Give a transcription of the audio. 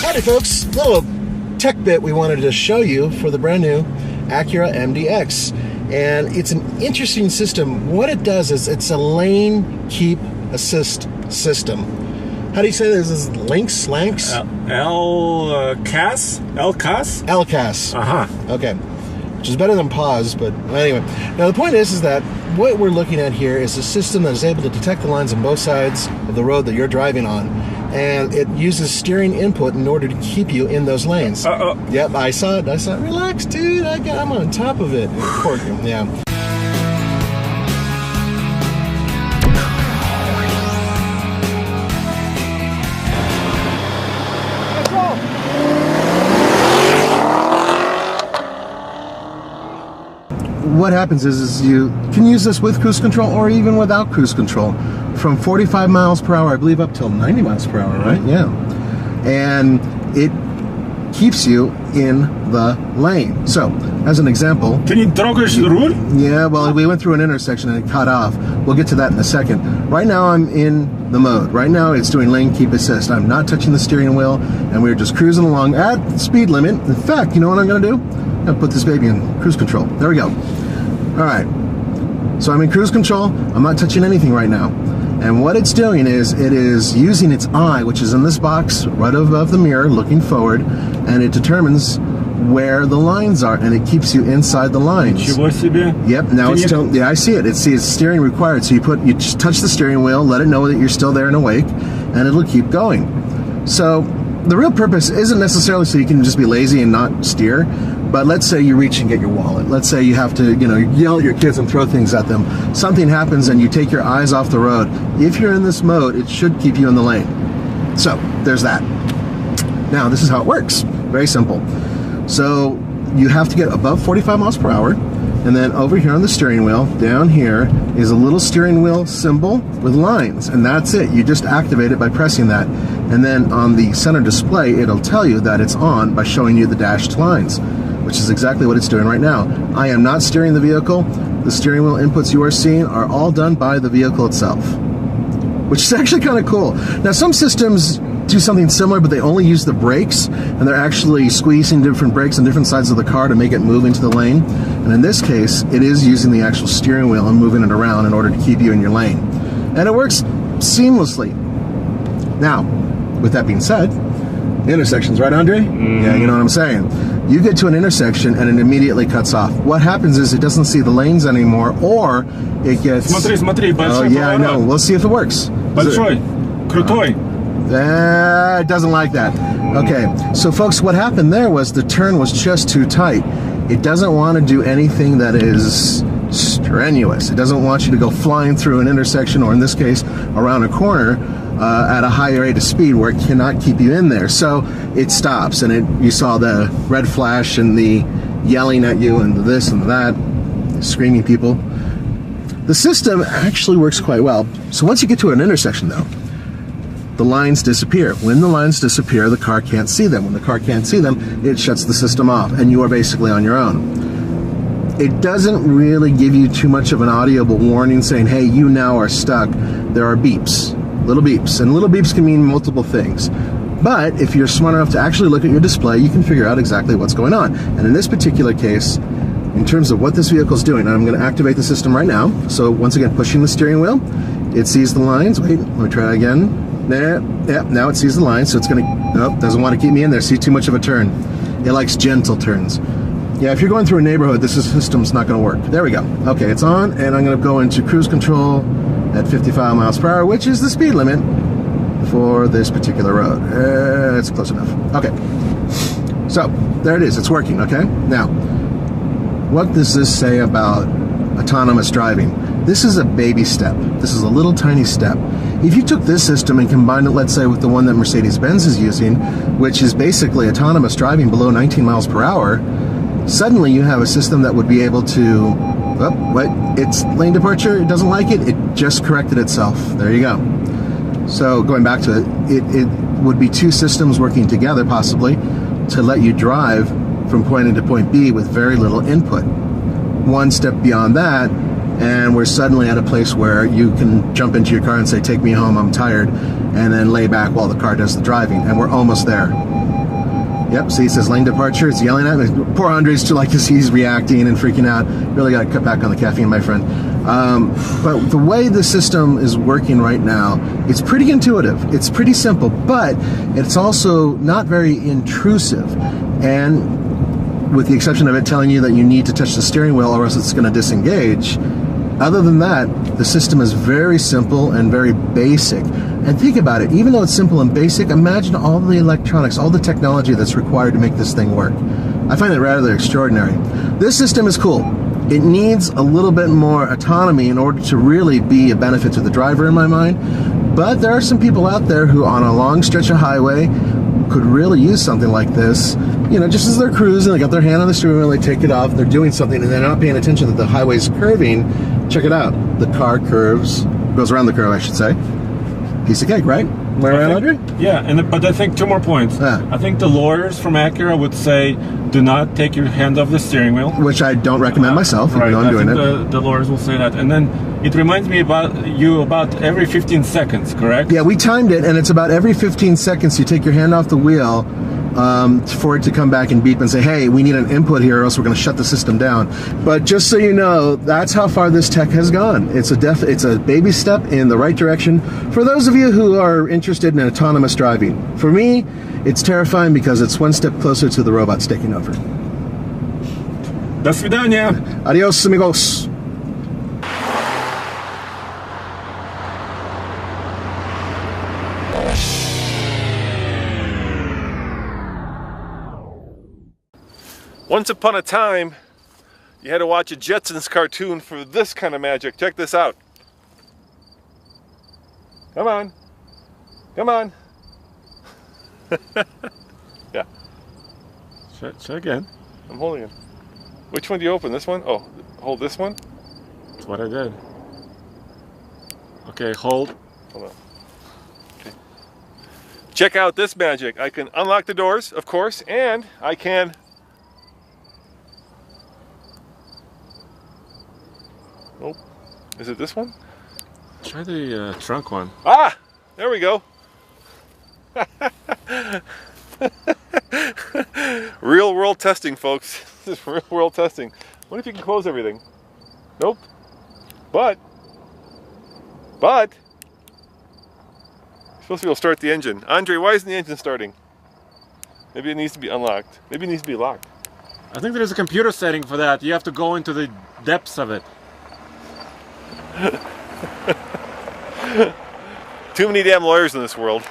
Howdy folks, a little tech bit we wanted to show you for the brand new Acura MDX. And it's an interesting system. What it does is it's a lane keep assist system. How do you say this? Is links? LKAS? LKAS? LKAS. Uh-huh. Okay. Which is better than pause, but anyway. Now the point is that what we're looking at here is a system that is able to detect the lines on both sides of the road that you're driving on. And it uses steering input in order to keep you in those lanes. Yep, I saw it. Relax, dude. I'm on top of it. Yeah. What happens is you can use this with cruise control or even without cruise control from 45 miles per hour, I believe, up till 90 miles per hour, right? Yeah. And it keeps you in the lane. So, as an example... Can you drogers the rule? Yeah, well, we went through an intersection and it cut off. We'll get to that in a second. Right now, I'm in the mode. Right now, it's doing lane keep assist. I'm not touching the steering wheel, and we're just cruising along at speed limit. In fact, you know what I'm going to do? I'm going to put this baby in cruise control. There we go. All right, so I'm in cruise control. I'm not touching anything right now. And what it's doing is it is using its eye, which is in this box right above the mirror, looking forward, and it determines where the lines are, and it keeps you inside the lines. Yep, now it's telling, yeah, I see it. It sees steering required. So you just touch the steering wheel, let it know that you're still there and awake, and it'll keep going. So the real purpose isn't necessarily so you can just be lazy and not steer. But let's say you reach and get your wallet. Let's say you have to, yell at your kids and throw things at them. Something happens and you take your eyes off the road. If you're in this mode, it should keep you in the lane. So, there's that. Now, this is how it works. Very simple. So, you have to get above 45 miles per hour. And then over here on the steering wheel, down here, is a little steering wheel symbol with lines. And that's it. You just activate it by pressing that. And then on the center display, it'll tell you that it's on by showing you the dashed lines, which is exactly what it's doing right now. I am not steering the vehicle. The steering wheel inputs you are seeing are all done by the vehicle itself, which is actually kind of cool. Now, some systems do something similar, but they only use the brakes, and they're actually squeezing different brakes on different sides of the car to make it move into the lane. And in this case, it is using the actual steering wheel and moving it around in order to keep you in your lane. And it works seamlessly. Now, with that being said, intersections, right, Andre? Yeah, you know what I'm saying. You get to an intersection and it immediately cuts off. What happens is it doesn't see the lanes anymore, or it gets... Oh, yeah, I know. We'll see if it works. It doesn't like that. Okay, so folks, what happened there was the turn was just too tight. It doesn't want to do anything that is strenuous. It doesn't want you to go flying through an intersection, or in this case, around a corner, at a high rate of speed where it cannot keep you in there. So it stops, and you saw the red flash and the yelling at you and the this and that, screaming people. The system actually works quite well. So once you get to an intersection, though, the lines disappear. When the lines disappear, the car can't see them. When the car can't see them, it shuts the system off, and you are basically on your own. It doesn't really give you too much of an audible warning saying, hey, you now are stuck. There are beeps. Little beeps, and little beeps can mean multiple things. But if you're smart enough to actually look at your display, you can figure out exactly what's going on. And in this particular case, in terms of what this vehicle is doing, I'm going to activate the system right now. So once again, pushing the steering wheel, it sees the lines. Wait, let me try that again. Yeah, now it sees the lines, so it's going to, doesn't want to keep me in there, see too much of a turn. It likes gentle turns. Yeah, if you're going through a neighborhood, this system's not going to work. There we go. Okay, it's on, and I'm going to go into cruise control at 55 miles per hour, which is the speed limit for this particular road. It's close enough. Okay, so there it is. It's working, okay? Now, what does this say about autonomous driving? This is a baby step. This is a little tiny step. If you took this system and combined it, let's say, with the one that Mercedes-Benz is using, which is basically autonomous driving below 19 miles per hour, suddenly you have a system that would be able to, it's lane departure, it doesn't like it, it just corrected itself. There you go. So going back to it would be two systems working together possibly to let you drive from point A to point B with very little input. One step beyond that, and we're suddenly at a place where you can jump into your car and say, take me home, I'm tired, and then lay back while the car does the driving, and we're almost there. Yep, see, it says lane departure. It's yelling at me. Poor Andre's too, like, he's reacting and freaking out. Really got to cut back on the caffeine, my friend. But the way the system is working right now, it's pretty intuitive. It's pretty simple, but it's also not very intrusive. And with the exception of it telling you that you need to touch the steering wheel or else it's going to disengage, other than that, the system is very simple and very basic. And think about it, even though it's simple and basic, imagine all the electronics, all the technology that's required to make this thing work. I find it rather extraordinary. This system is cool. It needs a little bit more autonomy in order to really be a benefit to the driver, in my mind. But there are some people out there who, on a long stretch of highway, could really use something like this. You know, just as they're cruising, they got their hand on the steering wheel, they take it off, they're doing something, and they're not paying attention that the highway's curving. Check it out. The car curves, goes around the curve, I should say. Piece of cake, right? Am I right, Andre? Yeah, but I think 2 more points. I think the lawyers from Acura would say, do not take your hand off the steering wheel. Which I don't recommend myself, even though I'm doing it. The lawyers will say that. And then it reminds me about every 15 seconds, correct? Yeah, we timed it, and it's about every 15 seconds you take your hand off the wheel for it to come back and beep and say, hey, we need an input here or else we're going to shut the system down. But just so you know, that's how far this tech has gone. It's a baby step in the right direction for those of you who are interested in autonomous driving. For me, it's terrifying because it's one step closer to the robots taking over. До свидания. Adios, amigos. Once upon a time, you had to watch a Jetsons cartoon for this kind of magic. Check this out. Come on. Come on. Yeah. Try again. I'm holding it. Which one do you open? This one? Oh, hold this one? That's what I did. Okay, hold. Hold on. Okay. Check out this magic. I can unlock the doors, of course, and I can... Nope. Is it this one? Try the trunk one. Ah! There we go. Real world testing, folks. This is real world testing. What if you can close everything? Nope. But you're supposed to be able to start the engine. Andre, why isn't the engine starting? Maybe it needs to be unlocked. Maybe it needs to be locked. I think there's a computer setting for that. You have to go into the depths of it. Too many damn lawyers in this world.